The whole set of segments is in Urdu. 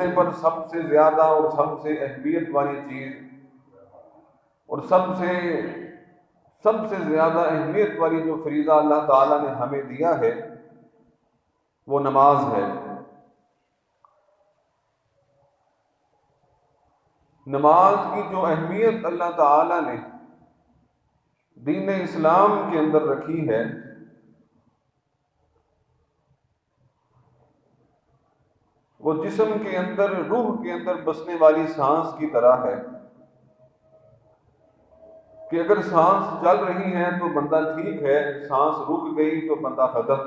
دنیا پر سب سے زیادہ اور سب سے اہمیت والی چیز اور سب سے زیادہ اہمیت والی جو فریضہ اللہ تعالیٰ نے ہمیں دیا ہے وہ نماز ہے۔ نماز کی جو اہمیت اللہ تعالیٰ نے دین اسلام کے اندر رکھی ہے وہ جسم کے اندر، روح کے اندر بسنے والی سانس کی طرح ہے کہ اگر سانس چل رہی ہے تو بندہ ٹھیک ہے، سانس رک گئی تو بندہ ختم۔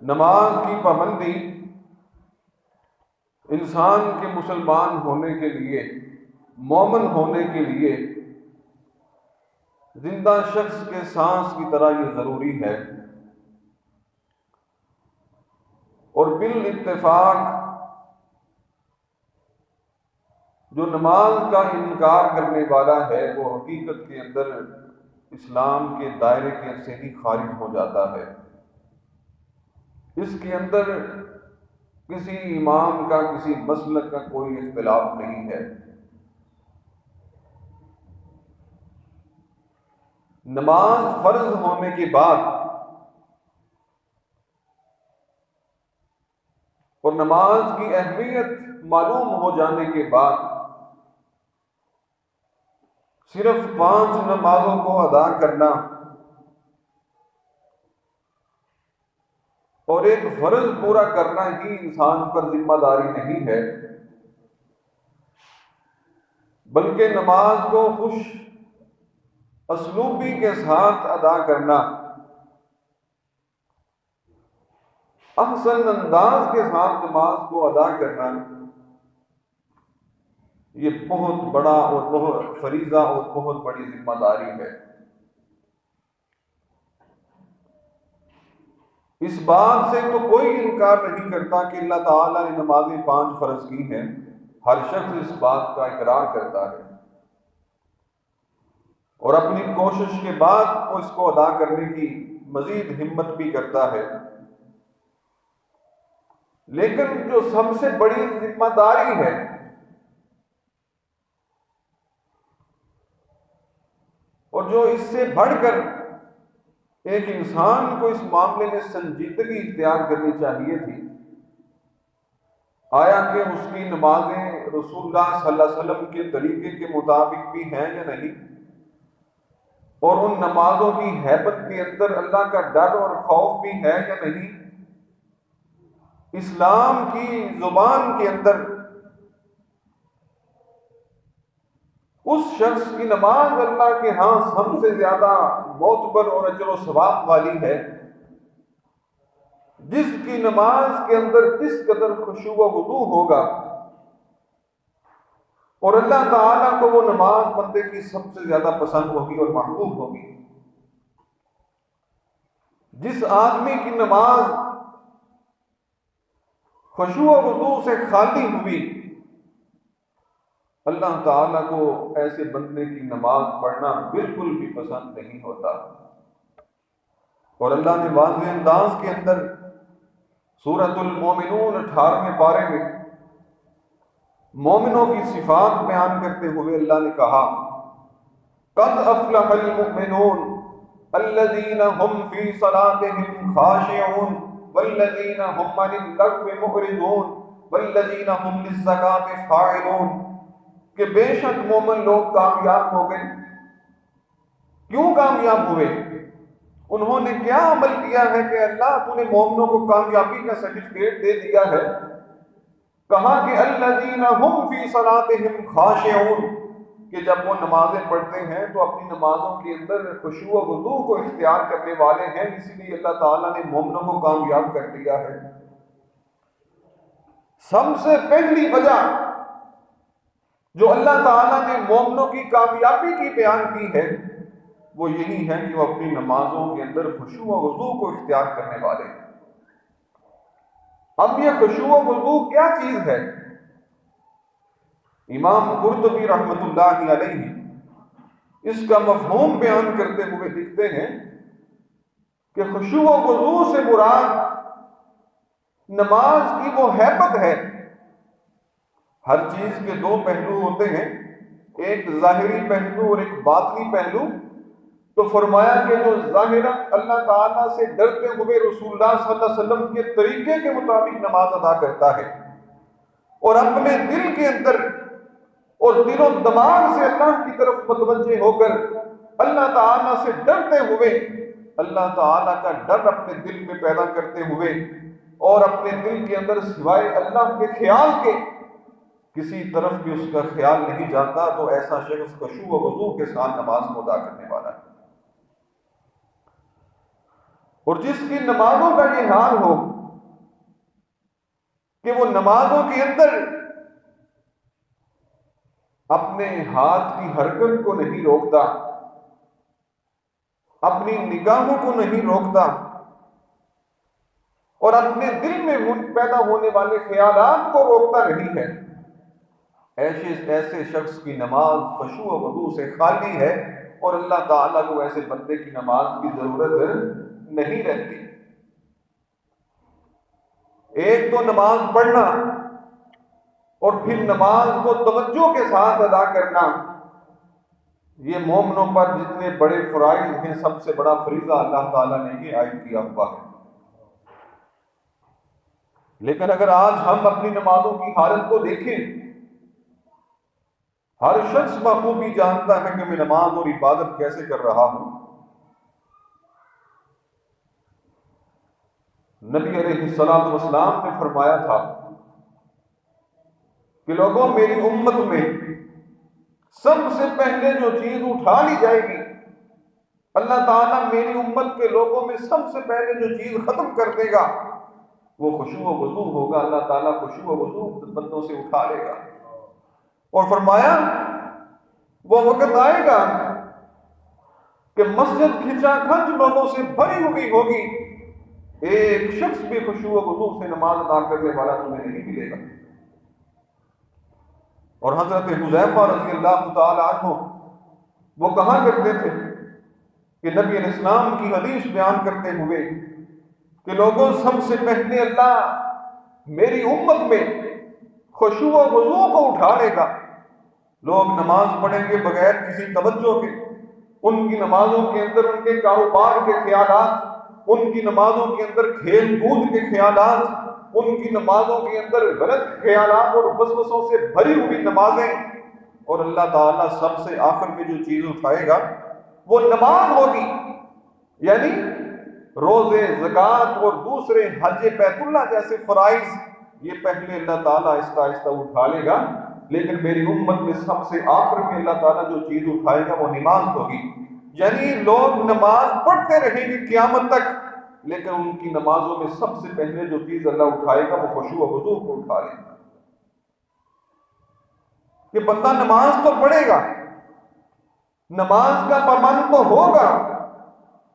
نماز کی پابندی انسان کے مسلمان ہونے کے لیے، مومن ہونے کے لیے زندہ شخص کے سانس کی طرح یہ ضروری ہے، اور بالاتفاق جو نماز کا انکار کرنے والا ہے وہ حقیقت کے اندر اسلام کے دائرے کے سے ہی خارج ہو جاتا ہے۔ اس کے اندر کسی امام کا، کسی مسلک کا کوئی اختلاف نہیں ہے۔ نماز فرض ہونے کے بعد اور نماز کی اہمیت معلوم ہو جانے کے بعد صرف 5 نمازوں کو ادا کرنا اور ایک فرض پورا کرنا ہی انسان پر ذمہ داری نہیں ہے، بلکہ نماز کو خوش اسلوبی کے ساتھ ادا کرنا، احسن انداز کے ساتھ نماز کو ادا کرنا، یہ بہت بڑا اور بہت فریضہ اور بہت بڑی ذمہ داری ہے۔ اس بات سے تو کوئی انکار نہیں کرتا کہ اللہ تعالیٰ نے نمازیں 5 فرض کی ہیں، ہر شخص اس بات کا اقرار کرتا ہے اور اپنی کوشش کے بعد وہ اس کو ادا کرنے کی مزید ہمت بھی کرتا ہے، لیکن جو سب سے بڑی ذمہ داری ہے اور جو اس سے بڑھ کر ایک انسان کو اس معاملے میں سنجیدگی اختیار کرنی چاہیے تھی، آیا کہ اس کی نمازیں رسول اللہ صلی اللہ علیہ وسلم کے طریقے کے مطابق بھی ہیں یا نہیں، اور ان نمازوں کی ہیبت کے اندر اللہ کا ڈر اور خوف بھی ہے یا نہیں، اسلام کی زبان کے اندر اس شخص کی نماز اللہ کے ہاں سب سے زیادہ معتبر اور اجر و ثواب والی ہے جس کی نماز کے اندر جس قدر خشوع و خضوع ہوگا، اور اللہ تعالیٰ کو وہ نماز بندے کی سب سے زیادہ پسند ہوگی اور محبوب ہوگی۔ جس آدمی کی نماز خشوع و خضوع سے خالی ہوئی، اللہ تعالیٰ کو ایسے بندے کی نماز پڑھنا بالکل بھی پسند نہیں ہوتا۔ اور اللہ نے واضح انداز کے اندر سورۃ المومنون 18ویں پارے میں مومنوں کی صفات بیان کرتے ہوئے اللہ نے کہا قد افلح المؤمنون الذین هم فی صلاتهم خاشعون والذین هم عن اللغو معرضون والذین هم للزکاة فاعلون، کہ بے شک مومن لوگ کامیاب ہو گئے۔ کیوں کامیاب ہوئے؟ انہوں نے کیا عمل کیا ہے کہ اللہ تو نے مومنوں کو کامیابی کا سرٹیفکیٹ دے دیا ہے؟ کہا کہ الذین هم فی صلاتهم خاشعون، کہ جب وہ نمازیں پڑھتے ہیں تو اپنی نمازوں کے اندر خشوع و خضوع کو اختیار کرنے والے ہیں، اسی لیے اللہ تعالیٰ نے مومنوں کو کامیاب کر دیا ہے۔ سب سے پہلی وجہ جو اللہ تعالیٰ نے مومنوں کی کامیابی کی بیان کی ہے وہ یہی ہے کہ وہ اپنی نمازوں کے اندر خشوع و خضوع کو اختیار کرنے والے ہیں۔ اب یہ خشوع و خضوع کیا چیز ہے؟ امام قرطبی رحمۃ اللہ علیہ اس کا مفہوم بیان کرتے ہوئے لکھتے ہیں کہ خشوع و خضوع سے مراد نماز کی وہ ہیبت ہے. ہر چیز کے دو پہلو ہوتے ہیں، ایک ظاہری پہلو اور ایک باطنی پہلو. تو فرمایا کہ جو ظاہراً اللہ تعالیٰ سے ڈرتے ہوئے رسول اللہ صلی اللہ علیہ وسلم کے طریقے کے مطابق نماز ادا کرتا ہے، اور اپنے دل کے اندر اور دل و دماغ سے اللہ کی طرف متوجہ ہو کر اللہ تعالیٰ سے ڈرتے ہوئے، اللہ تعالیٰ کا ڈر اپنے دل میں پیدا کرتے ہوئے، اور اپنے دل کے اندر سوائے اللہ کے خیال کے کسی طرف بھی اس کا خیال نہیں جاتا، تو ایسا شخص خشوع و خضوع کے ساتھ نماز کو ادا کرنے والا ہے. اور جس کی نمازوں کا یہ حال ہو کہ وہ نمازوں کے اندر اپنے ہاتھ کی حرکت کو نہیں روکتا، اپنی نگاہوں کو نہیں روکتا، اور اپنے دل میں پیدا ہونے والے خیالات کو روکتا نہیں ہے، ایسے شخص کی نماز خشوع و خضوع سے خالی ہے، اور اللہ تعالیٰ کو ایسے بندے کی نماز کی ضرورت نہیں رہتی. ایک تو نماز پڑھنا اور پھر نماز کو توجہ کے ساتھ ادا کرنا، یہ مومنوں پر جتنے بڑے فرائض ہیں سب سے بڑا فریضہ اللہ تعالیٰ نے یہ عائد کیا ہوا ہے. لیکن اگر آج ہم اپنی نمازوں کی حالت کو دیکھیں، ہر شخص بخوبی جانتا ہے کہ میں نماز اور عبادت کیسے کر رہا ہوں. نبی علیہ الصلوۃ والسلام نے فرمایا تھا کہ لوگوں، میری امت میں سب سے پہلے جو چیز اٹھا لی جائے گی، اللہ تعالیٰ میری امت کے لوگوں میں سب سے پہلے جو چیز ختم کر دے گا وہ خشوع و خضوع ہوگا. اللہ تعالیٰ خشوع و خضوع بندوں سے اٹھا لے گا. اور فرمایا وہ وقت آئے گا کہ مسجد کھچا کھچ لوگوں سے بھری ہوئی ہوگی، ایک شخص بھی خشوع و خضوع سے نماز ادا کرنے والا تمہیں نہیں ملے گا. اور حضرت حذیفہ رضی اللہ تعالی عنہ وہ کہا کرتے تھے کہ نبی علیہ السلام کی حدیث بیان کرتے ہوئے کہ لوگوں، سب سے پہلے اللہ میری امت میں خشوع و خضوع کو اٹھا لے گا. لوگ نماز پڑھیں گے بغیر کسی توجہ کے، ان کی نمازوں کے اندر ان کے کاروبار کے خیالات، ان کی نمازوں کے اندر کھیل کود کے خیالات، ان کی نمازوں کے اندر غلط خیالات اور وسوسوں سے بھری ہوئی نمازیں. اور اللہ تعالیٰ سب سے آخر میں جو چیز اٹھائے گا وہ نماز ہوگی. یعنی روزے، زکوٰۃ اور دوسرے حج بیت اللہ جیسے فرائض، یہ پہلے اللہ تعالیٰ آہستہ آہستہ اٹھا لے گا، لیکن میری امت میں سب سے آخر میں اللہ تعالیٰ جو چیز اٹھائے گا وہ نماز ہوگی. یعنی لوگ نماز پڑھتے رہیں گے قیامت تک، لیکن ان کی نمازوں میں سب سے پہلے جو چیز اللہ اٹھائے گا وہ خشوع و خضوع کو اٹھا لے گا. کہ بندہ نماز تو پڑھے گا، نماز کا پابند تو ہوگا،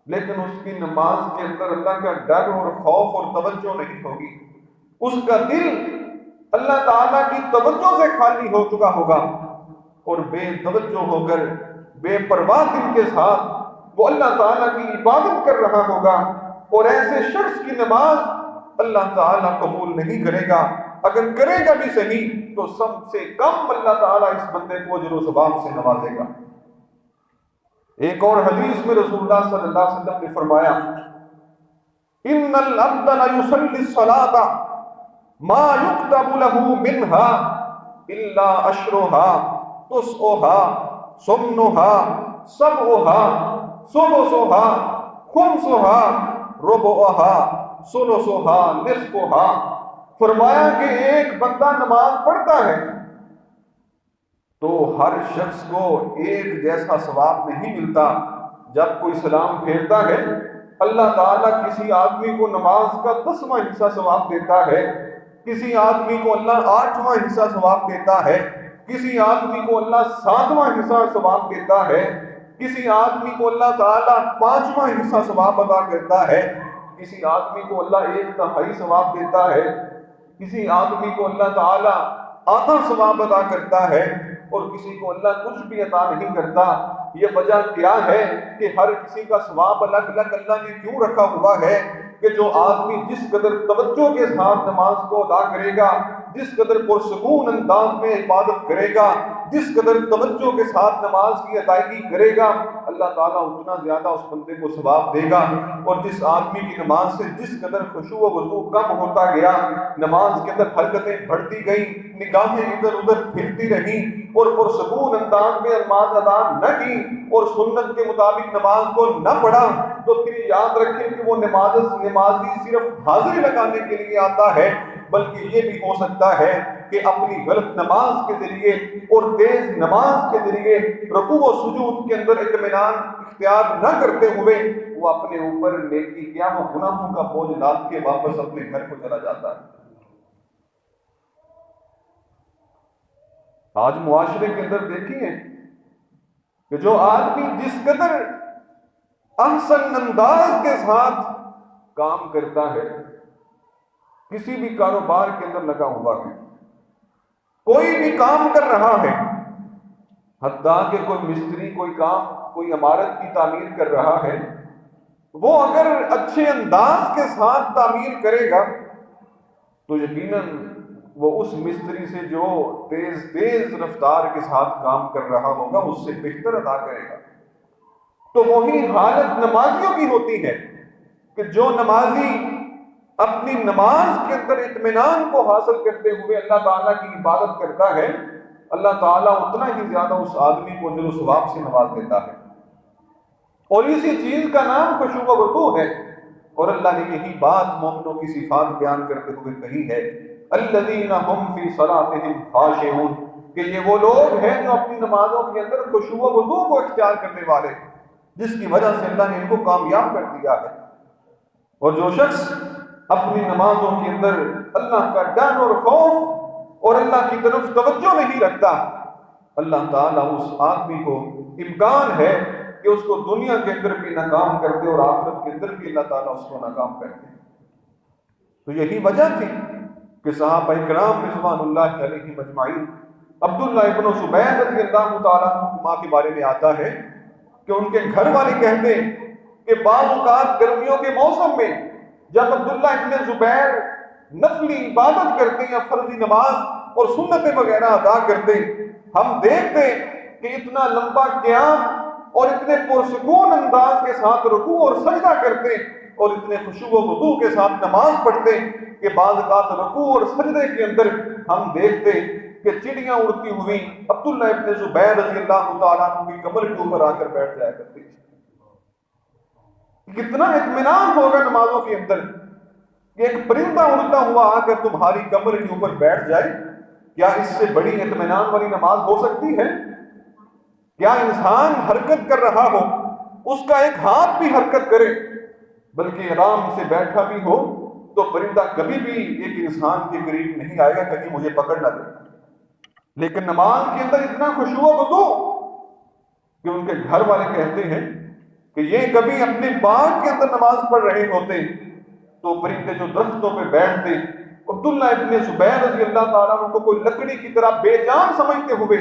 لیکن اس کی نماز کے اندر اللہ کا ڈر اور خوف اور توجہ نہیں ہوگی. اس کا دل اللہ تعالیٰ کی توجہ سے خالی ہو چکا ہوگا، اور بے توجہ ہو کر بے پرواہ دل کے ساتھ وہ اللہ تعالیٰ کی عبادت کر رہا ہوگا. اور ایسے شخص کی نماز اللہ تعالیٰ قبول نہیں کرے گا. اگر کرے گا بھی صحیح تو سب سے کم اللہ تعالیٰ اس بندے کو اجر و ثواب سے نوازے گا. ایک اور حدیث میں رسول اللہ صلی اللہ علیہ وسلم نے فرمایا، ان العبد لیصلی الصلاۃ ما یکتب له منها الا عشرها تسعها ثمنها سبعها سدسها خمسها ربعها ثلثها نصفها. فرمایا کہ ایک بندہ نماز پڑھتا ہے تو ہر شخص کو ایک جیسا ثواب نہیں ملتا. جب کوئی سلام پھیرتا ہے اللہ تعالیٰ کسی آدمی کو نماز کا 10واں حصہ ثواب دیتا ہے، کسی آدمی کو اللہ 8واں حصہ ثواب دیتا ہے، کسی آدمی کو اللہ 7واں حصہ ثواب دیتا ہے، کسی آدمی کو اللہ تعالیٰ 5واں حصہ ثواب عطا کرتا ہے، کسی آدمی کو اللہ 1/3 ثواب دیتا ہے، کسی آدمی کو اللہ تعالیٰ آدھا ثواب عطا کرتا ہے، اور کسی کو اللہ کچھ بھی عطا نہیں کرتا. یہ وجہ کیا ہے کہ ہر کسی کا ثواب الگ الگ اللہ نے کیوں رکھا ہوا ہے؟ کہ جو آدمی جس قدر توجہ کے ساتھ نماز کو ادا کرے گا، جس قدر پرسکون انداز میں عبادت کرے گا، جس قدر توجہ کے ساتھ نماز کی ادائیگی کرے گا، اللہ تعالیٰ اتنا زیادہ اس بندے کو ثواب دے گا۔ اور جس آدمی کی نماز سے جس قدر خشوع و خضوع کم ہوتا گیا، نماز کے اندر حرکتیں بڑھتی گئیں، نگاہیں ادھر ادھر پھرتی رہیں اور پرسکون انداز میں نماز ادا نہ کی اور سنت کے مطابق نماز کو نہ پڑھا، تو پھر یاد رکھیں کہ وہ نمازی صرف حاضری لگانے کے لیے آتا ہے، بلکہ یہ بھی ہو سکتا ہے کہ اپنی غلط نماز کے ذریعے اور تیز نماز کے ذریعے رکوع و سجود کے اندر اطمینان اختیار نہ کرتے ہوئے وہ اپنے اوپر نیکی کیا وہ گناہوں کا بوجھ لاد کے واپس اپنے گھر کو چلا جاتا ہے۔ آج معاشرے کے اندر دیکھیے کہ جو آدمی جس قدر احسن انداز کے ساتھ کام کرتا ہے، کسی بھی کاروبار کے اندر لگا ہوا ہے، کوئی بھی کام کر رہا ہے، حتیٰ کہ کوئی مستری کوئی عمارت کی تعمیر کر رہا ہے، وہ اگر اچھے انداز کے ساتھ تعمیر کرے گا تو یقیناً وہ اس مستری سے جو تیز رفتار کے ساتھ کام کر رہا ہوگا اس سے بہتر ادا کرے گا۔ تو وہی حالت نمازیوں کی ہوتی ہے کہ جو نمازی اپنی نماز کے اندر اطمینان کو حاصل کرتے ہوئے اللہ تعالیٰ کی عبادت کرتا ہے، اللہ تعالیٰ اتنا ہی زیادہ اس آدمی کو اجر و ثواب سے نواز دیتا ہے۔ اور اسی چیز کا نام خشوع و خضوع ہے، اور اللہ نے یہی بات مومنوں کی صفات بیان کرتے ہوئے کہی ہے، الذین هم فی صلاتهم خاشعون، کہ یہ وہ لوگ ہیں جو اپنی نمازوں کے اندر خشوع و خضوع کو اختیار کرنے والے ہیں، جس کی وجہ سے اللہ نے ان کو کامیاب کر دیا ہے۔ اور جو شخص اپنی نمازوں کے اندر اللہ کا ڈر اور خوف اور اللہ کی طرف توجہ نہیں رکھتا، اللہ تعالیٰ اس آدمی کو امکان ہے کہ اس کو دنیا کے اندر بھی ناکام کر دے اور آخرت کے اندر بھی اللہ تعالیٰ اس کو ناکام کر دے۔ تو یہی وجہ تھی کہ صحابہ کرام رضوان اللہ علیہم اجمعین، عبداللہ ابن زبیر رضی اللہ تعالیٰ عنہ کے بارے میں آتا ہے کہ ان کے گھر والے کہتے ہیں کہ بعض اوقات گرمیوں کے موسم میں جب عبداللہ ابن زبیر نفلی عبادت کرتے یا فرضی نماز اور سنتیں وغیرہ ادا کرتے، ہم دیکھتے کہ اتنا لمبا قیام اور اتنے پرسکون انداز کے ساتھ رکوع اور سجدہ کرتے اور اتنے خشوع و خضوع کے ساتھ نماز پڑھتے کہ بعض اوقات رکوع اور سجدے کے اندر ہم دیکھتے کہ چڑیاں اڑتی ہوئی عبداللہ ابن زبیر رضی اللہ تعالیٰ عنہ کی کمر کے اوپر آ کر بیٹھ جایا کرتی۔ کتنا اطمینان ہوگا نمازوں کے اندر کہ ایک پرندہ اڑتا ہوا آ کر تمہاری کمر کے اوپر بیٹھ جائے۔ کیا اس سے بڑی اطمینان والی نماز ہو سکتی ہے؟ کیا انسان حرکت کر رہا ہو، اس کا ایک ہاتھ بھی حرکت کرے بلکہ آرام سے بیٹھا بھی ہو، تو پرندہ کبھی بھی ایک انسان کے قریب نہیں آئے گا کہیں مجھے پکڑ نہ دے۔ لیکن نماز کے اندر اتنا خشوع و خضوع کہ ان کے گھر والے کہتے ہیں کہ یہ کبھی اپنے باغ کے اندر نماز پڑھ رہے ہوتے تو پرندے جو درختوں پہ بیٹھتے، عبداللہ ابن زبیر رضی اللہ تعالیٰ عنہ کو کوئی لکڑی کی طرح بے جان سمجھتے ہوئے،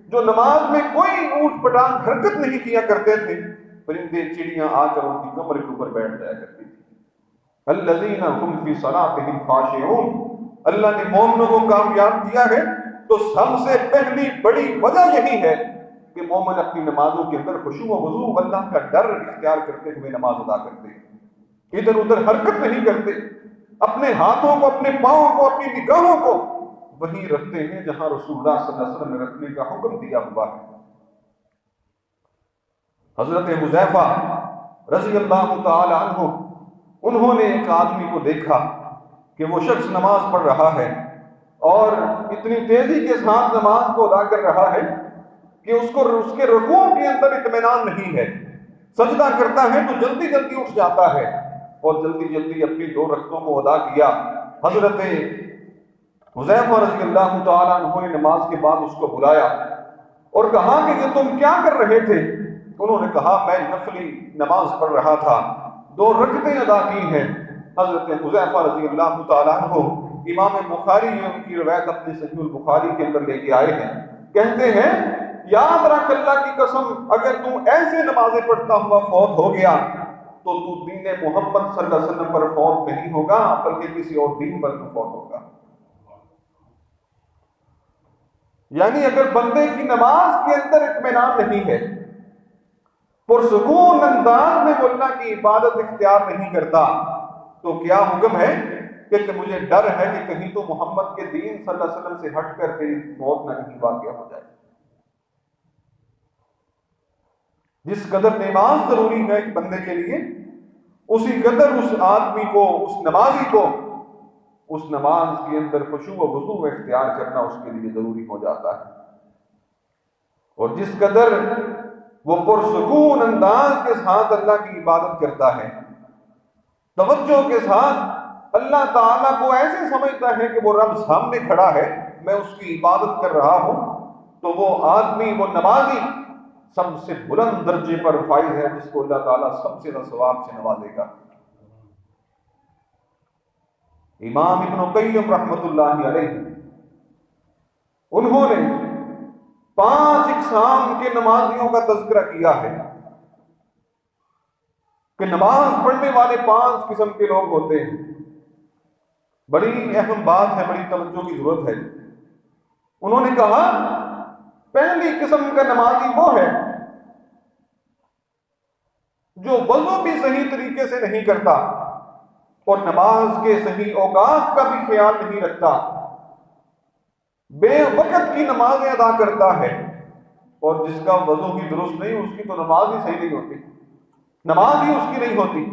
جو نماز میں کوئی اوٹ پٹانگ حرکت نہیں کیا کرتے تھے، پرندے چڑیاں آ کر ان کی کمر کے اوپر بیٹھ جایا کرتی تھی۔ الذین هم فی صلاتهم خاشعون، اللہ نے مومنوں کو کامیاب کیا ہے تو سب سے پہلی بڑی وجہ یہی ہے کہ مومن اپنی نمازوں کے اندر خشوع و خضوع اللہ کا ڈر اختیار کرتے ہوئے نماز ادا کرتے ہیں، ادھر ادھر حرکت نہیں کرتے، اپنے ہاتھوں کو، اپنے پاؤں کو، اپنی نگاہوں کو وہیں رکھتے ہیں جہاں رسول اللہ صلی اللہ علیہ وسلم نے رکھنے کا حکم دیا ہوا ہے۔ حضرت حذیفہ رضی اللہ تعالی عنہ، انہوں نے ایک آدمی کو دیکھا کہ وہ شخص نماز پڑھ رہا ہے اور اتنی تیزی کے ساتھ نماز کو ادا کر رہا ہے کہ اس کے رکوع کے اندر اطمینان نہیں ہے، سجدہ کرتا ہے تو جلدی جلدی اٹھ جاتا ہے اور جلدی جلدی اپنی 2 رکعتوں کو ادا کیا۔ حضرت حذیفہ رضی اللہ تعالیٰ عنہ نے نماز کے بعد اس کو بلایا اور کہا کہ یہ تم کیا کر رہے تھے؟ انہوں نے کہا میں نفلی نماز پڑھ رہا تھا، 2 رکعتیں ادا کی ہیں۔ حضرت حذیفہ رضی اللہ تعالیٰ عنہ، امام بخاری نے ان کی روایت اپنے صحیح البخاری کے اندر لے کے آئے ہیں، کہتے ہیں یاد رکھ اللہ کی قسم اگر تم ایسے نمازیں پڑھتا ہوا فوت ہو گیا تو دین محمد صلی اللہ علیہ وسلم پر فوت نہیں ہوگا بلکہ کسی اور دین پر تو فوت ہوگا۔ یعنی اگر بندے کی نماز کے اندر اطمینان نہیں ہے، پرسکون انداز میں وہ اللہ کی عبادت اختیار نہیں کرتا، تو کیا حکم ہے کہ مجھے ڈر ہے کہ کہیں تو محمد کے دین صلی اللہ علیہ وسلم سے ہٹ کر تیری موت نہ کہیں واقع ہو جائے۔ جس قدر نماز ضروری ہے ایک بندے کے لیے، اسی قدر اس آدمی کو، اس نمازی کو، اس نماز کے اندر خشوع و خضوع اختیار کرنا اس کے لیے ضروری ہو جاتا ہے۔ اور جس قدر وہ پرسکون انداز کے ساتھ اللہ کی عبادت کرتا ہے، توجہ کے ساتھ اللہ تعالیٰ کو ایسے سمجھتا ہے کہ وہ رب سامنے کھڑا ہے، میں اس کی عبادت کر رہا ہوں، تو وہ آدمی، وہ نمازی سب سے بلند درجے پر فائز ہے، جس کو اللہ تعالیٰ سب سے ثواب سے نوازے گا۔ امام ابن قیم رحمۃ اللہ علیہ، انہوں نے 5 اقسام کے نمازیوں کا تذکرہ کیا ہے کہ نماز پڑھنے والے 5 قسم کے لوگ ہوتے ہیں۔ بڑی اہم بات ہے، بڑی توجہ کی ضرورت ہے۔ انہوں نے کہا پہلی قسم کا نمازی وہ ہے جو وضو بھی صحیح طریقے سے نہیں کرتا اور نماز کے صحیح اوقات کا بھی خیال نہیں رکھتا، بے وقت کی نمازیں ادا کرتا ہے، اور جس کا وضو ہی درست نہیں، اس کی تو نماز ہی صحیح نہیں ہوتی، نماز ہی اس کی نہیں ہوتی۔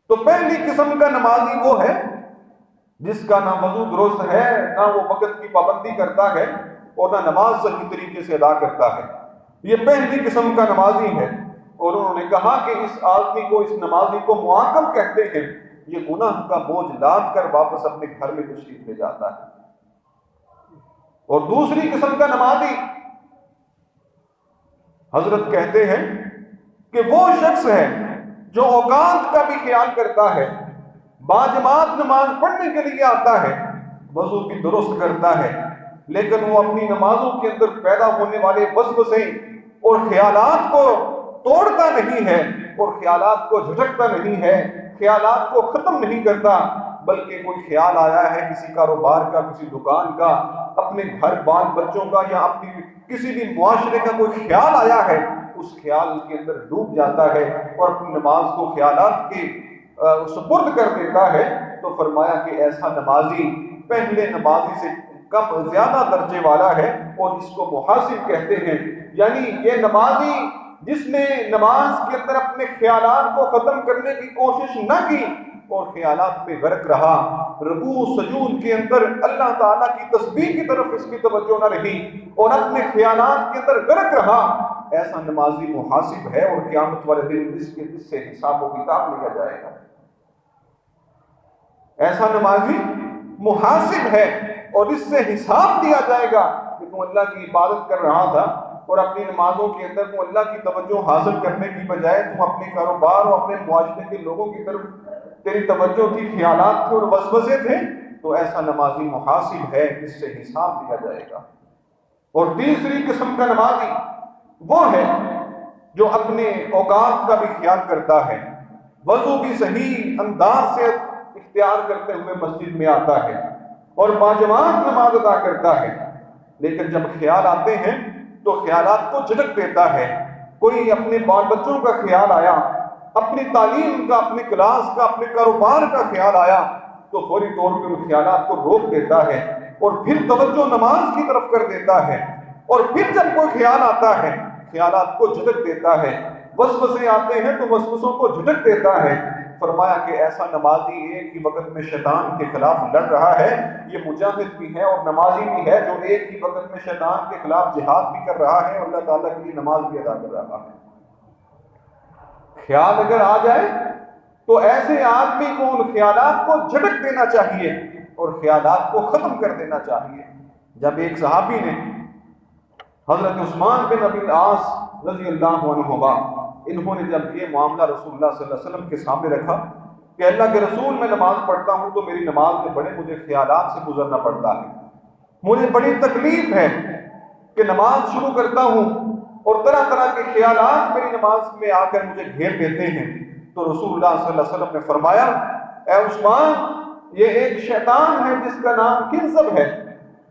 تو پہلی قسم کا نمازی وہ ہے جس کا نہ وضو درست ہے، نہ وہ وقت کی پابندی کرتا ہے، اور نہ نماز صحیح طریقے سے ادا کرتا ہے۔ یہ پہلی قسم کا نمازی ہے۔ اور انہوں نے کہا کہ اس آدمی کو، اس نمازی کو معاقب کہتے ہیں، یہ گناہ کا بوجھ لاد کر واپس اپنے گھر میں تشریف لے جاتا ہے۔ اور دوسری قسم کا نمازی، حضرت کہتے ہیں کہ وہ شخص ہے جو اوقات کا بھی خیال کرتا ہے، باجماعت نماز پڑھنے کے لیے آتا ہے، وضو بھی درست کرتا ہے، لیکن وہ اپنی نمازوں کے اندر پیدا ہونے والے وسوسے اور خیالات کو توڑتا نہیں ہے، اور خیالات کو جھٹکتا نہیں ہے، خیالات کو ختم نہیں کرتا، بلکہ کوئی خیال آیا ہے کسی کاروبار کا، کسی دکان کا، اپنے گھر بال بچوں کا، یا اپنی کسی بھی معاشرے کا کوئی خیال آیا ہے، اس خیال کے اندر ڈوب جاتا ہے اور اپنی نماز کو خیالات کے سپرد کر دیتا ہے۔ تو فرمایا کہ ایسا نمازی پہلے نمازی سے کم زیادہ درجے والا ہے، اور اس کو محاسب کہتے ہیں۔ یعنی یہ نمازی جس نے نماز کے اندر اپنے خیالات کو ختم کرنے کی کوشش نہ کی اور خیالات میں غرق رہا، رکوع سجود کے اندر اللہ تعالیٰ کی تسبیح کی طرف اس کی توجہ نہ رہی اور اپنے خیالات کے اندر غرق رہا، ایسا نمازی محاسب ہے، اور قیامت والے دن اس سے حساب و کتاب لیا جائے گا۔ ایسا نمازی محاسب ہے اور اس سے حساب دیا جائے گا کہ تم اللہ کی عبادت کر رہا تھا اور اپنی نمازوں کے اندر تم اللہ کی توجہ حاصل کرنے کی بجائے تم اپنے کاروبار اور اپنے معاشرے کے لوگوں کی طرف تیری توجہ تھی، خیالات تھے اور وسوسے تھے، تو ایسا نمازی محاسب ہے، اس سے حساب دیا جائے گا۔ اور تیسری قسم کا نمازی وہ ہے جو اپنے اوقات کا بھی خیال کرتا ہے، وضو بھی صحیح انداز سے اختیار کرتے ہوئے مسجد میں آتا ہے اور باجماعت نماز ادا کرتا ہے، لیکن جب خیال آتے ہیں تو خیالات کو جھٹک دیتا ہے۔ کوئی اپنے بال بچوں کا خیال آیا، اپنی تعلیم کا، اپنی کلاس کا، اپنے کاروبار کا خیال آیا، تو فوری طور پہ ان خیالات کو روک دیتا ہے اور پھر توجہ نماز کی طرف کر دیتا ہے، اور پھر جب کوئی خیال آتا ہے خیالات کو جھٹک دیتا ہے، وسوسے آتے ہیں تو وسوسوں کو جھٹک دیتا ہے۔ فرمایا کہ ایسا نمازی ایک ہی وقت میں شیطان کے خلاف لڑ رہا ہے، یہ مجاہد بھی ہے اور نمازی بھی ہے جو ایک ہی وقت میں شیطان کے خلاف جہاد بھی کر رہا ہے اور اللہ تعالیٰ کے لیے نماز بھی ادا کر رہا ہے۔ خیال اگر آ جائے تو ایسے آدمی کو ان خیالات کو جھٹک دینا چاہیے اور خیالات کو ختم کر دینا چاہیے۔ جب ایک صحابی نے حضرت عثمان بن ابی العاص رضی اللہ عنہما، انہوں نے جب یہ معاملہ رسول اللہ صلی اللہ علیہ وسلم کے سامنے رکھا کہ اللہ کے رسول، میں نماز پڑھتا ہوں تو میری نماز میں بڑے مجھے خیالات سے گزرنا پڑتا ہے، مجھے بڑی تکلیف ہے کہ نماز شروع کرتا ہوں اور طرح طرح کے خیالات میری نماز میں آ کر مجھے گھیر دیتے ہیں، تو رسول اللہ صلی اللہ علیہ وسلم نے فرمایا اے عثمان یہ ایک شیطان ہے جس کا نام کنزب ہے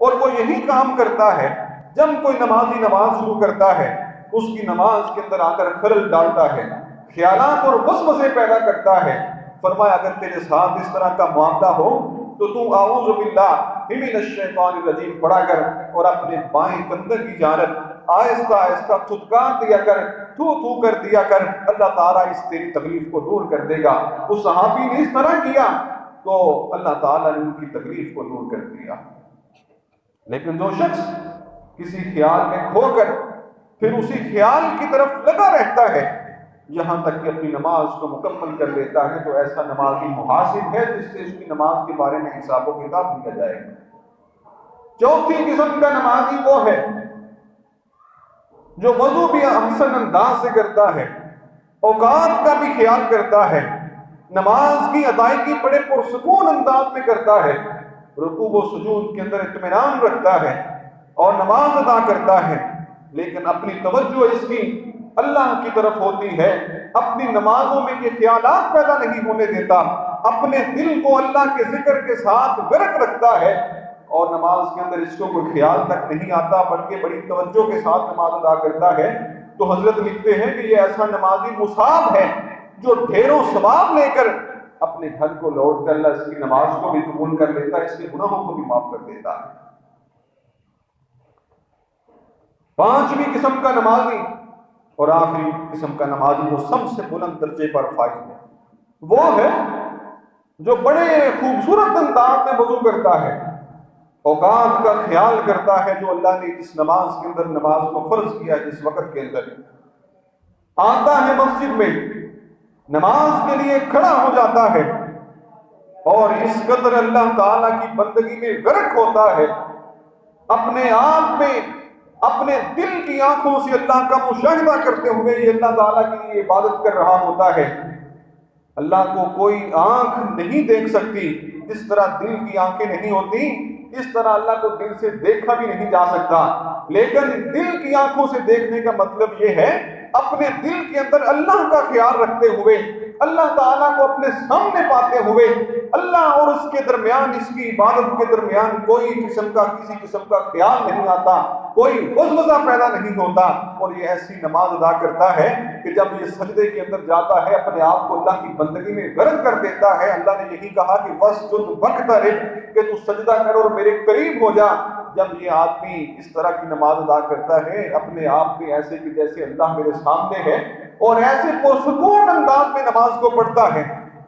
اور وہ یہی کام کرتا ہے جب کوئی نمازی نماز شروع کرتا ہے اس کی نماز کے اندر آ کر خلل ڈالتا ہے خیالات اور وسوسے پیدا کرتا ہے فرمایا اگر تیرے ساتھ اس طرح کا معاملہ ہو تو اعوذ باللہ من الشیطان الرجیم پڑھا کر اور اپنے بائیں کندھے کی جانب آہستہ آہستہ تھتکار دیا کر تھو تھو کر دیا کر اللہ تعالیٰ اس تیری تکلیف کو دور کر دے گا. اس صحابی نے اس طرح کیا تو اللہ تعالیٰ نے ان کی تکلیف کو دور کر دیا. لیکن جو شخص کسی خیال میں کھو کر پھر اسی خیال کی طرف لگا رہتا ہے یہاں تک کہ اپنی نماز کو مکمل کر لیتا ہے تو ایسا نمازی محاسب ہے جس سے اس کی نماز کے بارے میں حساب و کتاب دیا جائے گا. چوتھی قسم کا نمازی وہ ہے جو وضو بھی احسن انداز سے کرتا ہے اوقات کا بھی خیال کرتا ہے نماز کی ادائیگی بڑے پرسکون انداز میں کرتا ہے رکوع و سجود کے اندر اطمینان رکھتا ہے اور نماز ادا کرتا ہے لیکن اپنی توجہ اس کی اللہ کی طرف ہوتی ہے اپنی نمازوں میں یہ خیالات پیدا نہیں ہونے دیتا اپنے دل کو اللہ کے ذکر کے ساتھ غرق رکھتا ہے اور نماز کے اندر اس کو کوئی خیال تک نہیں آتا بلکہ بڑی توجہ کے ساتھ نماز ادا کرتا ہے تو حضرت لکھتے ہیں کہ یہ ایسا نمازی مصاب ہے جو ڈھیروں ثواب لے کر اپنے گھر کو لوٹ کر اللہ اس کی نماز کو بھی قبول کر لیتا ہے اس کے گناہوں کو بھی معاف کر دیتا ہے. پانچویں قسم کا نمازی اور آخری قسم کا نمازی جو سب سے بلند درجے پر فائز ہے وہ ہے جو بڑے خوبصورت انداز میں وضو کرتا ہے اوقات کا خیال کرتا ہے جو اللہ نے اس نماز کے اندر نماز کو فرض کیا ہے جس وقت کے اندر آتا ہے مسجد میں نماز کے لیے کھڑا ہو جاتا ہے اور اس قدر اللہ تعالیٰ کی بندگی میں غرق ہوتا ہے اپنے آپ میں اپنے دل کی آنکھوں سے اللہ کا مشاہدہ کرتے ہوئے یہ اللہ تعالیٰ کے لیے عبادت کر رہا ہوتا ہے. اللہ کو کوئی آنکھ نہیں دیکھ سکتی جس طرح دل کی آنکھیں نہیں ہوتی اس طرح اللہ کو دل سے دیکھا بھی نہیں جا سکتا لیکن دل کی آنکھوں سے دیکھنے کا مطلب یہ ہے اپنے دل کے اندر اللہ کا خیال رکھتے ہوئے اللہ تعالیٰ کو اپنے سامنے پاتے ہوئے اللہ اور اس کے درمیان اس کی عبادت کے درمیان کوئی کسی قسم کا خیال نہیں آتا کوئی وسوسہ پیدا نہیں ہوتا اور یہ ایسی نماز ادا کرتا ہے کہ جب یہ سجدے کے اندر جاتا ہے اپنے آپ کو اللہ کی بندگی میں غرق کر دیتا ہے. اللہ نے یہی کہا کہ واسجد واقترب کہ تو سجدہ کر اور میرے قریب ہو جا. جب یہ آدمی اس طرح کی نماز ادا کرتا ہے اپنے آپ میں ایسے کہ جیسے اللہ میرے سامنے ہے اور ایسے پرسکون انداز میں نماز کو پڑھتا ہے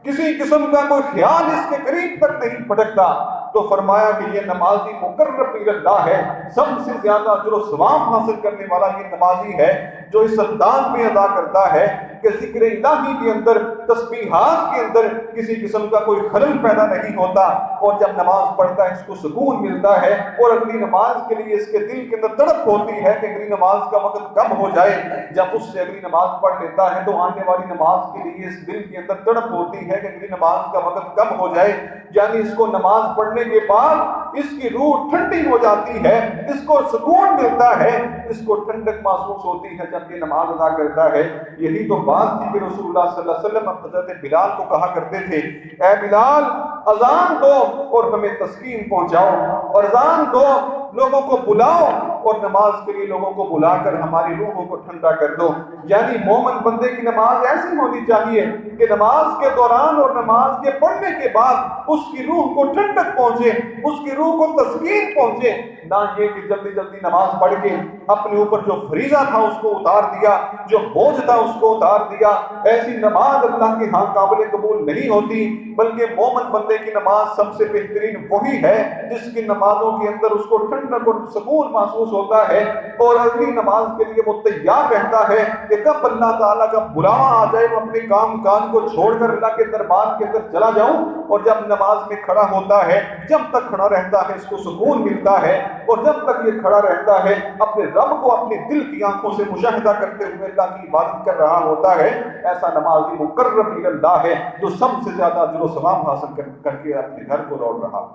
کسی قسم کا کوئی خیال اس کے قریب تک نہیں پھٹکتا تو فرمایا کہ یہ نمازی مقرب اللہ ہے سب سے زیادہ اجر و ثواب حاصل کرنے والا یہ نمازی ہے جو اس انداز میں ادا کرتا ہے کہ ذکر الہی کے اندر تسبیحات کے اندر کسی قسم کا کوئی خلل پیدا نہیں ہوتا اور جب نماز پڑھتا ہے اس کو سکون ملتا ہے اور اگلی نماز کے لیے اس کے دل کے اندر تڑپ ہوتی ہے کہ اگلی نماز کا وقت کب ہو جائے. جب اس سے اگلی نماز پڑھ لیتا ہے تو آنے والی نماز کے لیے اس دل کے اندر تڑپ ہوتی ہے کہ اگلی نماز کا وقت کب ہو جائے یعنی اس کو نماز پڑھنے کے بعد اس کی روح ٹھنڈی ہو جاتی ہے اس کو سکون ملتا ہے اس کو ٹھنڈک محسوس ہوتی ہے جب یہ نماز ادا کرتا ہے. یہی تو بات تھی کہ رسول اللہ صلی اللہ علیہ وسلم حضرت بلال کو کہا کرتے تھے اے بلال اذان دو اور ہمیں تسکین پہنچاؤ اور اذان دو لوگوں کو بلاؤ اور نماز کے لیے لوگوں کو بلا کر ہماری روحوں کو ٹھنڈا کر دو. یعنی مومن بندے کی نماز ایسی ہونی چاہیے کہ نماز کے دوران اور نماز کے پڑھنے کے بعد اس کی روح کو ٹھنڈک پہنچے اس کی روح کو تسکین پہنچے نہ یہ کہ جلدی جلدی نماز پڑھ کے اپنے اوپر جو فریضہ تھا اس کو اتار دیا جو بوجھ تھا اس کو اتار دیا. ایسی نماز اللہ کے ہاں قابل قبول نہیں ہوتی بلکہ مومن بندے کی نماز سب سے بہترین وہی ہے جس کی نمازوں کے اندر اس کو ٹھنڈک اور سکون محسوس ہوتا ہے اور اگلی نماز کے لیے وہ تیار رہتا ہے کہ کب اللہ تعالیٰ کا بلاوا آ جائے وہ اپنے کام کاج کو چھوڑ کر اللہ کے دربار کے اندر چلا جاؤں. اور جب نماز میں کھڑا ہوتا ہے جب تک کھڑا رہتا ہے اس کو سکون ملتا ہے اور جب تک یہ کھڑا رہتا ہے اپنے رب کو اپنے دل کی آنکھوں سے مشاہدہ کرتے ہوئے اللہ کی عبادت کر رہا ہوتا ہے. ایسا نمازی مقرب اللہ ہے جو سب سے زیادہ اجر و ثواب حاصل کر کے اپنے گھر کو لوٹ رہا.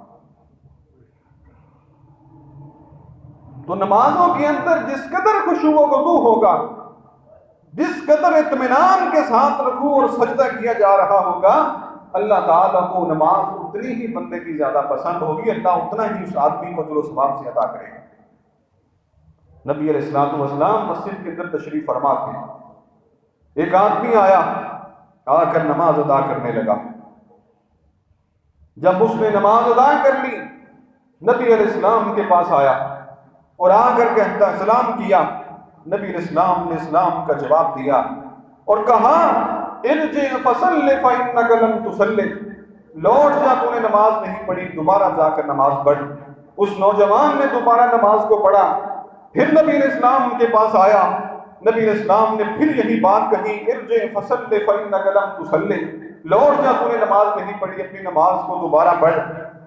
تو نمازوں کے اندر جس قدر خشوع و خضوع ہوگا جس قدر اطمینان کے ساتھ رکوع اور سجدہ کیا جا رہا ہوگا اللہ تعالیٰ کو نماز اتنی ہی بندے کی زیادہ پسند ہوگی، اللہ اتنا ہی اس آدمی کو جو ثواب سے ادا کرے گا۔ نبی علیہ الصلوۃ والسلام مسجد کے اندر تشریف فرما تھے، ایک آدمی آیا، آ کر نماز ادا کرنے لگا۔ جب اس نے نماز ادا کر لی، نبی علیہ السلام کے پاس آیا اور آ کر کہتا سلام کیا۔ نبی علیہ السلام نے اسلام کا جواب دیا اور کہا ارجع فصلی فإنک لم تصلی، لوٹ جا، تو نے نماز نہیں پڑھی، دوبارہ جا کر نماز پڑھ۔ اس نوجوان نے دوبارہ نماز کو پڑھا، پھر نبی علیہ السلام کے پاس آیا، نبی علیہ السلام نے پھر یہی بات کہی ارجع فصلی فإنک لم تصلی، لوٹ جا، تو نے نماز نہیں پڑھی، اپنی نماز کو دوبارہ پڑھ۔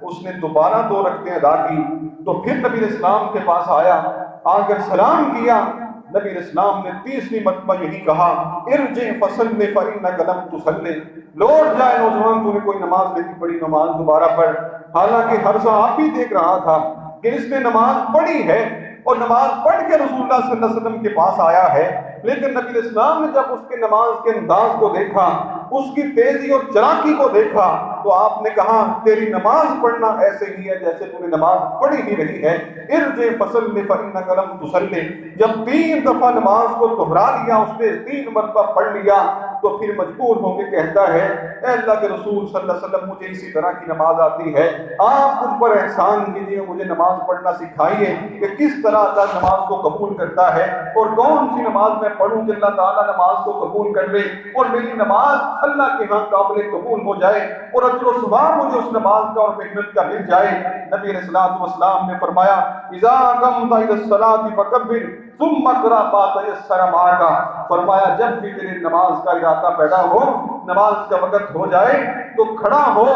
اس نے دوبارہ 2 رکعتیں ادا کی تو پھر نبی علیہ السلام کے پاس آیا، آ کر سلام کیا۔ نبی علیہ السلام نے 30ویں مرتبہ یہی کہا ارجع فصلی فإنک لم تصلی، لوٹ جائے نوجوان، تو نے کوئی نماز نہیں پڑھی، نماز دوبارہ پڑھ۔ حالانکہ ہر صحابی دیکھ رہا تھا کہ اس نے نماز پڑھی ہے اور نماز پڑھ کے رسول اللہ صلی اللہ علیہ وسلم کے پاس آیا ہے، لیکن نبی علیہ السلام نے جب اس کے نماز کے انداز کو دیکھا، اس کی تیزی اور چلاکی کو دیکھا، تو آپ نے کہا تیری نماز پڑھنا ایسے ہی ہے جیسے تو نے نماز پڑھی ہی نہیں ہے، ارجع فصلی فإنک لم تصلی۔ جب 3 دفعہ نماز کو دہرا لیا، اس نے 3 مرتبہ پڑھ لیا، تو پھر مجبور ہو کے کہتا ہے اے اللہ کے رسول صلی اللہ علیہ وسلم، مجھے اسی طرح کی نماز آتی ہے، آپ مجھ پر احسان کیجیے، مجھے نماز پڑھنا سکھائیے کہ کس طرح اللہ نماز کو قبول کرتا ہے اور کون سی نماز میں پڑھوں کہ اللہ تعالیٰ نماز کو قبول کر لے اور میری نماز اللہ کے ہاں قابل قبول ہو جائے اور اجر و ثواب مجھے اس نماز کا اور محنت کا مل جائے۔ نبی علیہ الصلوۃ والسلام نے فرمایا اذا قمت الى الصلاۃ فکبر ثم اقرأ ما تيسر معك، فرمایا جب بھی تیری نماز کا ارادہ پیدا ہو، نماز کا وقت ہو جائے تو کھڑا ہو،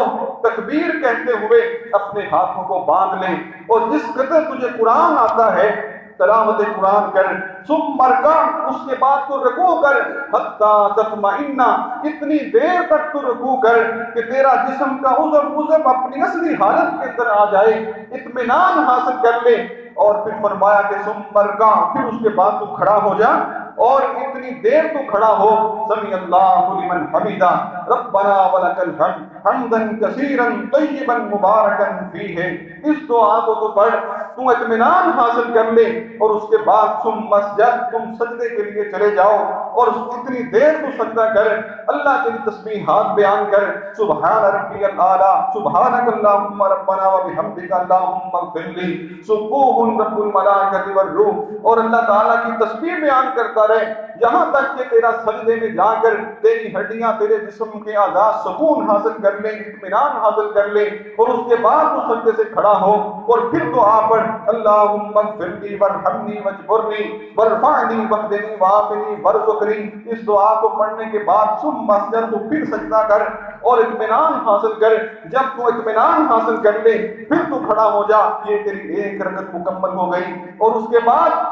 تکبیر کہتے ہوئے اپنے ہاتھوں کو باندھ لے اور جس قدر تجھے قرآن آتا ہے تلاوت قرآن کر، ثم ارکع، اس کے بعد تو رکوع کر، حتی تطمئن، اتنی دیر تک تو رکوع کر کہ تیرا جسم کا عضو اپنی اصلی حالت کے اندر آ جائے، اطمینان حاصل کر لے۔ اور پھر فرمایا کہ ثم ارکع، پھر اس کے بعد تو کھڑا ہو جا اور اتنی دیر تو کھڑا ہو، سمع اللہ لمن حمدہ ربنا ولک الحمد حمدا کثیرا طیبا مبارکا فیہ، اس دعا کو تو پڑھ، تم اطمینان حاصل کر لے اور اس کے بعد ثم مسجد، تم سجدے کے لیے چلے جاؤ اور اتنی دیر تو سجدہ کر، اللہ کی تسبیحات بیان کر، سبحان ربی الاعلی، سبحانک اللہم ربنا وبحمدک اللہم اغفر لی، سبوح رب الملائکۃ والروح، اور اللہ تعالیٰ کی تسبیح بیان کرتا رہے یہاں تک کہ تیرا سجدے میں جا کر تیری ہڈیاں، تیرے جسم کے اعضاء سکون حاصل کر لیں، اطمینان حاصل کر لیں، اور اس کے بعد تو سجدے سے کھڑا ہو اور پھر دعا پڑھ اللہم اغفر لی وارحمنی واجبرنی وارفعنی واہدنی وعافنی وارزقنی، اس دعا کو پڑھنے کے بعد ثم مسجد، تو پھر سجدہ کر اور اطمینان حاصل کر، جب تو اطمینان حاصل کر لے پھر تو کھڑا ہو جا، یہ تیری 1 رکعت مکمل ہو گئی، اور اس کے بعد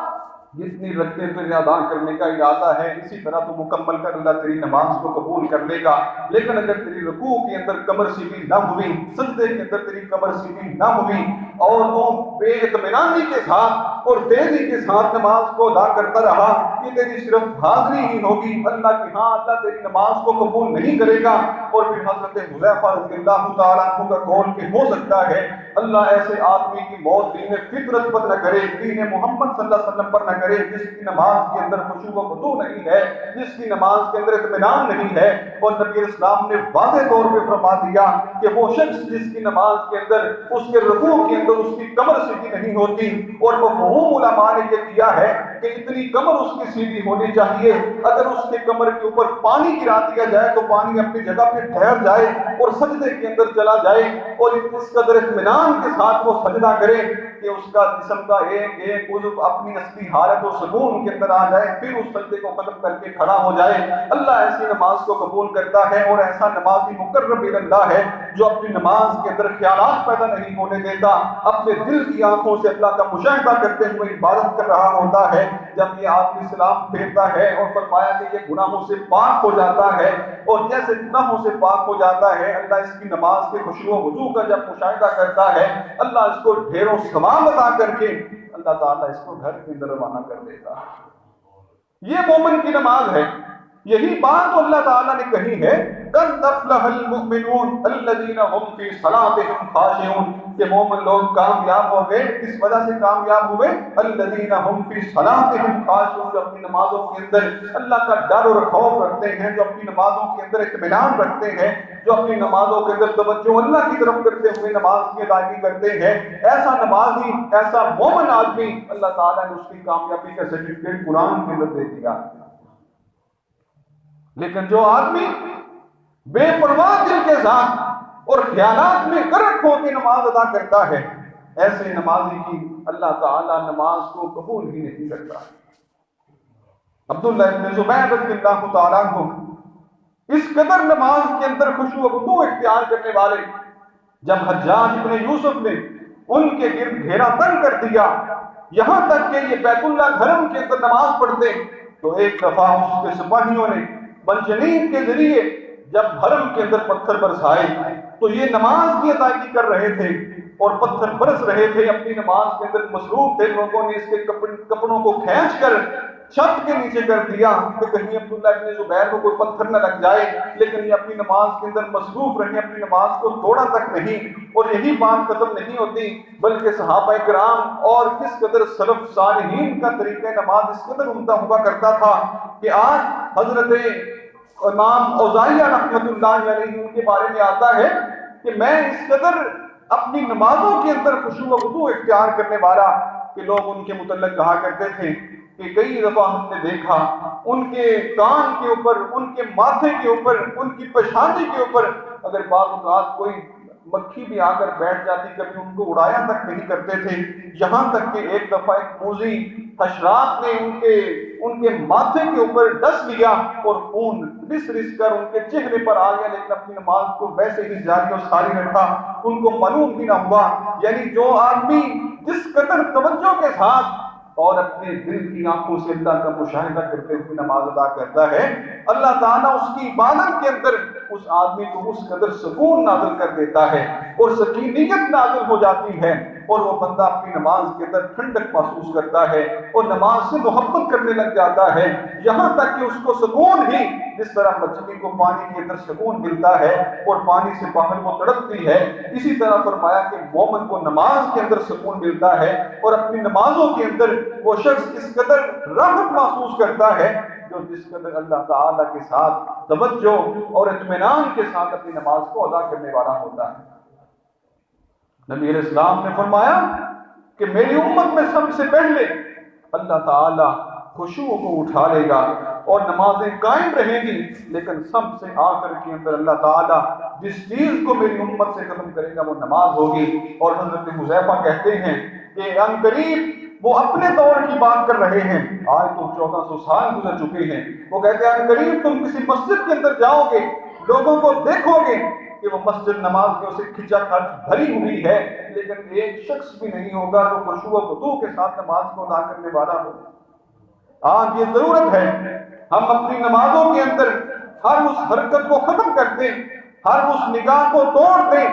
جتنی رکعتیں تجھے ادا کرنے کا ارادہ ہے اسی طرح تو مکمل کر، اللہ تیری نماز کو قبول کر لے گا۔ لیکن اگر تیری رکوع کے اندر کمر سیدھی نہ ہوئی، سجدے کے اندر تیری کمر سیدھی نہ ہوئی اور تو بے اطمینانی کے ساتھ اور تیزی کے ساتھ نماز کو ادا کرتا رہا، یہ تیری صرف حاضری ہی ہوگی، اللہ کی ہاں اللہ تیری نماز کو قبول نہیں کرے گا۔ اور پھر حضرت حذیفہ رضی اللہ تعالیٰ عنہ کا قول کہ ہو سکتا ہے اللہ ایسے آدمی کی موت دین فطرت پر نہ کرے، دین محمد صلی اللہ علیہ وسلم پر نہ کرے، جس کی نماز کے اندر خشوع و خضوع نہیں ہے، جس کی نماز کے اندر اطمینان نہیں ہے۔ اور نبی اسلام نے واضح طور پہ فرما دیا کہ وہ شخص جس کی نماز کے اندر اس کے رکوع کے اندر اس کی کمر سیدھی نہیں ہوتی، اور مفہوم علماء نے یہ کیا ہے کہ اتنی کمر اس کی سیدھی ہونی چاہیے، اگر اس کے کمر کے اوپر پانی گرا دیا جائے تو پانی اپنی جگہ پہ ٹھہر جائے اور سجدے کے اندر چلا جائے، اور اس قدر اطمینان کے ساتھ وہ سجدہ کرے کہ اس کا جسم کا ایک ایک عضو اپنی اصلی حالت و سکون کے اندر آ جائے، پھر اس سجدے کو ختم کر کے کھڑا ہو جائے۔ اللہ ایسی نماز کو قبول کرتا ہے، اور ایسا نمازی مقرب اللہ ہے جو اپنی نماز کے اندر خیالات پیدا نہیں ہونے دیتا، اپنے دل کی آنکھوں سے اللہ کا مشاہدہ کرتے ہوئے عبادت کر رہا ہوتا ہے۔ جب یہ آدمی سلام پھیرتا ہے اور فرمایا کہ یہ گناہوں سے پاک ہو جاتا ہے، اور جیسے گناہوں سے پاک ہو جاتا ہے اللہ اس کی نماز کے خشوع و خضوع کا جب مشاہدہ کرتا ہے، اللہ اس کو ڈھیروں ثواب عطا کر کے اللہ تعالیٰ اس کو گھر کے اندر روانہ کر دیتا ہے۔ یہ مومن کی نماز ہے۔ یہی بات اللہ تعالیٰ نے کہی ہے قد افلح المؤمنون الذین هم فی صلاتهم خاشعون، کہ مومن لوگ کامیاب ہو گئے۔ کس وجہ سے کامیاب ہوئے؟ الذین هم فی صلاتهم خاشعون، جو اپنی نمازوں کے اندر اللہ کا ڈر اور خوف رکھتے ہیں، جو اپنی نمازوں کے اندر اطمینان رکھتے ہیں، جو اپنی نمازوں کے اندر توجہ اللہ کی طرف کرتے ہوئے نماز کی ادائیگی کرتے ہیں، ایسا نمازی، ایسا مومن آدمی، اللہ تعالیٰ نے اس کی کامیابی کا سرٹیفکیٹ قرآن کے اندر دے دیا۔ لیکن جو آدمی بے پرواہ دل کے ساتھ اور خیالات میں غرق ہو کے نماز ادا کرتا ہے، ایسے نمازی کی اللہ تعالیٰ نماز کو قبول ہی نہیں کرتا۔ عبداللہ ابن زبیر رضی اللہ تعالیٰ عنہ اس قدر نماز کے اندر خشوع و خضوع اختیار کرنے والے، جب حجاج ابن یوسف نے ان کے گرد گھیرا تنگ کر دیا، یہاں تک کہ یہ بیت اللہ حرم کے اندر نماز پڑھتے، تو ایک دفعہ اس کے سپاہیوں نے منجنیق کے ذریعے جب حرم کے اندر پتھر برسائے تو یہ نماز کی ادائیگی کر رہے تھے اور پتھر برس رہے تھے، اپنی نماز کے اندر مصروف تھے۔ لوگوں نے اس کے کپڑوں کو کھینچ کر چھت کے نیچے کر دیا کہ کہیں عبداللہ ابن زبیر کو کوئی پتھر نہ لگ جائے، لیکن یہ اپنی نماز کے اندر مصروف رہے، اپنی نماز کو توڑا تک نہیں۔ اور یہی بات ختم نہیں ہوتی، بلکہ صحابہ کرام اور کس قدر سلف صالحین کا طریقہ نماز اس قدر عمدہ ہوا کرتا تھا کہ آج حضرت امام اوزاعیہ رحمۃ اللہ علیہ ان کے بارے میں آتا ہے کہ میں اس قدر اپنی نمازوں کے اندر خشوع و خضوع اختیار کرنے والا کہ لوگ ان کے متعلق کہا کرتے تھے کہ کئی دفعہ ہم نے دیکھا ان کے کان کے اوپر، ان کے ماتھے کے اوپر، ان کی پیشانی کے اوپر اگر بعض اوقات کوئی مکھی بھی آ کر بیٹھ جاتی، کبھی ان کو اڑایا تک نہیں کرتے تھے، یہاں تک کہ ایک دفعہ ایک موذی حشرات نے ان کے ماتھے کے اوپر ڈس لیا اور خون رس رس کر ان کے چہرے پر آ گیا، لیکن اپنی نماز کو ویسے ہی جاری اور ساری رکھا، ان کو معلوم بھی نہ ہوا۔ یعنی جو آدمی جس قدر توجہ کے ساتھ اور اپنے دل کی آنکھوں سے اللہ کا مشاہدہ کرتے ہوئے نماز ادا کرتا ہے، اللہ تعالیٰ اس کی عبادت کے اندر اس آدمی کو اس قدر سکون نازل کر دیتا ہے اور سکینیت نازل ہو جاتی ہے، اور وہ بندہ اپنی نماز کے اندر ٹھنڈک محسوس کرتا ہے اور نماز سے محبت کرنے لگ جاتا ہے، یہاں تک کہ اس کو سکون ہی جس طرح مچھلی کو پانی کے اندر سکون ملتا ہے اور پانی سے باہر وہ تڑپتی ہے، اسی طرح فرمایا کہ مومن کو نماز کے اندر سکون ملتا ہے اور اپنی نمازوں کے اندر وہ شخص اس قدر راحت محسوس کرتا ہے جو جس قدر اللہ تعالیٰ کے ساتھ توجہ اور اطمینان کے ساتھ اپنی نماز کو ادا کرنے والا ہوتا ہے۔ نبی علیہ السلام نے فرمایا کہ میری امت میں سب سے پہلے اللہ تعالیٰ خشوع کو اٹھا لے گا اور نمازیں قائم رہیں گی، لیکن سب سے آخر کے اندر اللہ تعالیٰ جس چیز کو میری امت سے ختم کرے گا وہ نماز ہوگی۔ اور حضرت حذیفہ کہتے ہیں کہ ان قریب وہ اپنے دور کی بات کر رہے ہیں، آج تو 1400 سال گزر چکے ہیں، وہ کہتے ہیں ان قریب تم کسی مسجد کے اندر جاؤ گے، لوگوں کو دیکھو گے کہ وہ مسجد نمازیوں سے کھچا کھچ بھری ہوئی ہے، لیکن ایک شخص بھی نہیں ہوگا جو خشوع و خضوع کے ساتھ نماز کو ادا کرنے والا ہو۔ آج یہ ضرورت ہے ہم اپنی نمازوں کے اندر ہر اس حرکت کو ختم کر دیں، ہر اس نگاہ کو توڑ دیں،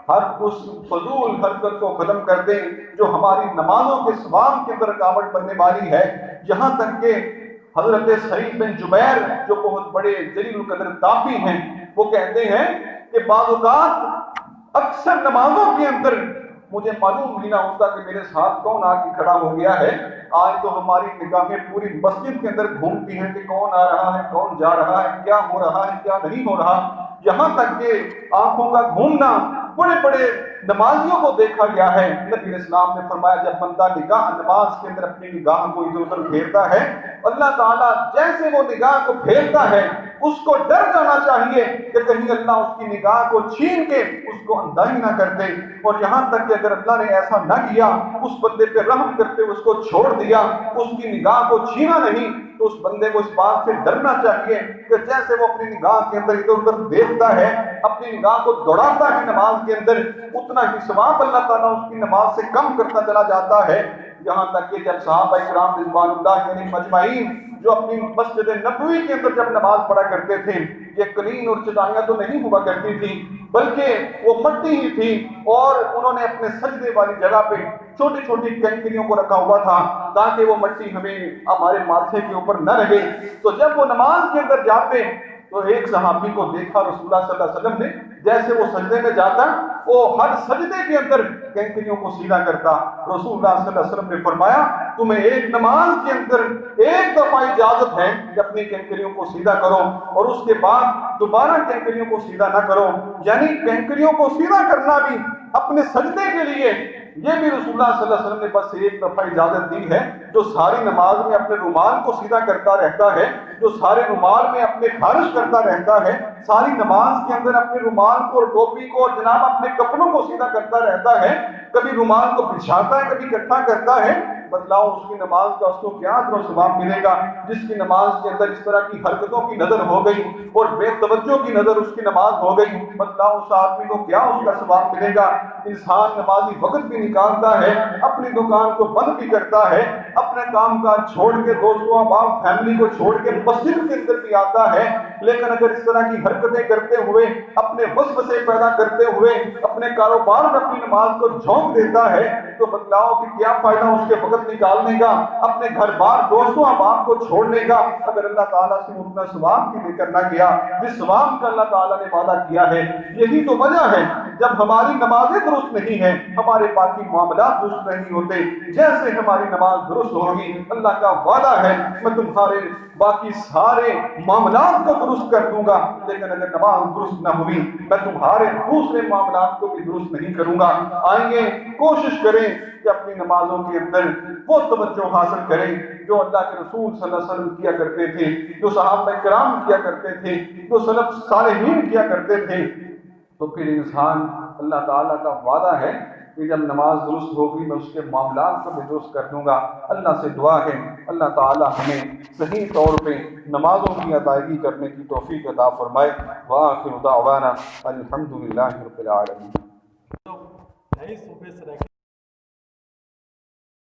ہر اس فضول حرکت کو ختم کر دیں جو ہماری نمازوں کے ثواب کے اندر رکاوٹ بننے والی ہے۔ یہاں تک کہ حضرت سعید بن جبیر جو بہت بڑے جلیل القدر تابعی ہیں، وہ کہتے ہیں کہ بعض اوقات اکثر نمازوں کے اندر مجھے معلوم بھی نہ ہوتا کہ میرے ساتھ کون آ کے کھڑا ہو گیا ہے۔ آج تو ہماری نگاہیں پوری مسجد کے اندر گھومتی ہیں کہ کون آ رہا ہے، کون جا رہا ہے، کیا ہو رہا ہے، کیا نہیں ہو رہا، یہاں تک کہ آنکھوں کا گھومنا بڑے بڑے نمازیوں کو دیکھا گیا ہے۔ نبی علیہ السلام نے فرمایا جب بندہ نماز کے اندر اپنی نگاہ کو ادھر ادھر پھیرتا ہے، اللہ تعالیٰ جیسے وہ نگاہ کو پھیرتا ہے اس کو ڈر جانا چاہیے کہ کہیں اللہ اس کی نگاہ کو چھین کے اس کو اندائی نہ کر دے، اور یہاں تک کہ اگر اللہ نے ایسا نہ کیا، اس بندے پہ رحم کرتے ہوئے اس کو چھوڑ دیا، اس کی نگاہ کو چھینا نہیں، تو اس بندے کو اس بات سے ڈرنا چاہیے کہ جیسے وہ اپنی نگاہ کے اندر ادھر ادھر دیکھتا ہے، اپنی نگاہ کو دوڑاتا ہے نماز کے اندر، اتنا ہی ثواب اللہ تعالیٰ اس کی نماز سے کم کرتا چلا جاتا ہے۔ یہاں تک کہ جب صحابہ کرام رضوان اللہ علیہم اجمعین جو اپنی مسجد نبوی کے اندر جب نماز پڑھا کرتے تھے، یہ قلین اور چٹائیاں تو نہیں ہوا کرتی تھی، بلکہ وہ مٹی ہی تھی اور انہوں نے اپنے سجدے والی جگہ پہ چھوٹی چھوٹی کنکریوں کو رکھا ہوا تھا تاکہ وہ مٹی ہمیں ہمارے ماتھے کے اوپر نہ رہے۔ تو جب وہ نماز کے اندر جاتے تو ایک صحابی کو دیکھا رسول اللہ صلی اللہ علیہ وسلم نے، جیسے وہ سجدے میں جاتا وہ ہر سجدے کے اندر کنکریوں کو سیدھا کرتا۔ رسول اللہ صلی اللہ علیہ وسلم نے فرمایا تمہیں ایک نماز کے اندر ایک دفعہ اجازت ہے کہ اپنی کنکریوں کو سیدھا کرو اور اس کے بعد دوبارہ کنکریوں کو سیدھا نہ کرو، یعنی کنکریوں کو سیدھا کرنا بھی اپنے سجدے کے لیے یہ بھی رسول اللہ صلی اللہ علیہ وسلم نے بس ایک دفعہ اجازت دی ہے۔ جو ساری نماز میں اپنے رومال کو سیدھا کرتا رہتا ہے، جو سارے رومال میں اپنے خارش کرتا رہتا ہے، ساری نماز کے اندر اپنے رومال کو اور ٹوپی کو اور جناب اپنے کپڑوں کو سیدھا کرتا رہتا ہے، کبھی رومال کو بچھاتا ہے کبھی اکٹھا کرتا ہے، بتلاؤ اس کی نماز کا اس کو کیا اجر و ثواب ملے گا؟ جس کی نماز کے اندر اس طرح کی حرکتوں کی نظر ہو گئی اور بے توجہ کی نظر اس کی نماز ہو گئی، بتلاؤ اس آدمی کو کیا اس کا ثواب ملے گا؟ انسان نمازی وقت بھی نکالتا ہے، اپنی دکان کو بند بھی کرتا ہے، اپنے کام کاج چھوڑ کے دوستوں احباب فیملی کو چھوڑ کے مسجد کے اندر بھی آتا ہے، لیکن اگر اس طرح کی حرکتیں کرتے ہوئے اپنے وسوسے پیدا کرتے ہوئے اپنے کاروبار میں اپنی نماز کو جھونک دیتا ہے تو بتلاؤ کہ کیا فائدہ اس کے وقت نکالنے کا، اپنے گھر بار دوستوں احباب کو چھوڑنے کا، اگر اللہ تعالیٰ سے اتنا ثواب بھی لے کر نہ گیا جس ثواب کا اللہ تعالیٰ نے وعدہ کیا ہے۔ یہی تو وجہ ہے جب ہماری نمازیں درست نہیں ہیں ہمارے باقی معاملات درست نہیں ہوتے۔ جیسے ہماری نماز درست ہوگی اللہ کا وعدہ ہے میں تمہارے باقی سارے معاملات کو درست کر دوں گا، لیکن اگر نماز درست نہ ہوئی میں تمہارے دوسرے معاملات کو بھی درست نہیں کروں گا۔ آئیے کوشش کریں کہ اپنی نمازوں کے اندر وہ توجہ حاصل کریں جو اللہ کے رسول صلی اللہ علیہ وسلم کیا کرتے تھے، جو صحابہ کرام کیا کرتے تھے، جو سلف صالحین کیا کرتے تھے۔ تو پھر انسان اللہ تعالیٰ کا وعدہ ہے کہ جب نماز درست ہوگی میں اس کے معاملات کو بھی درست کر دوں گا۔ اللہ سے دعا ہے اللہ تعالیٰ ہمیں صحیح طور پہ نمازوں کی ادائیگی کرنے کی توفیق عطا فرمائے۔ وآخر دعوانا الحمدللہ رب العالمین۔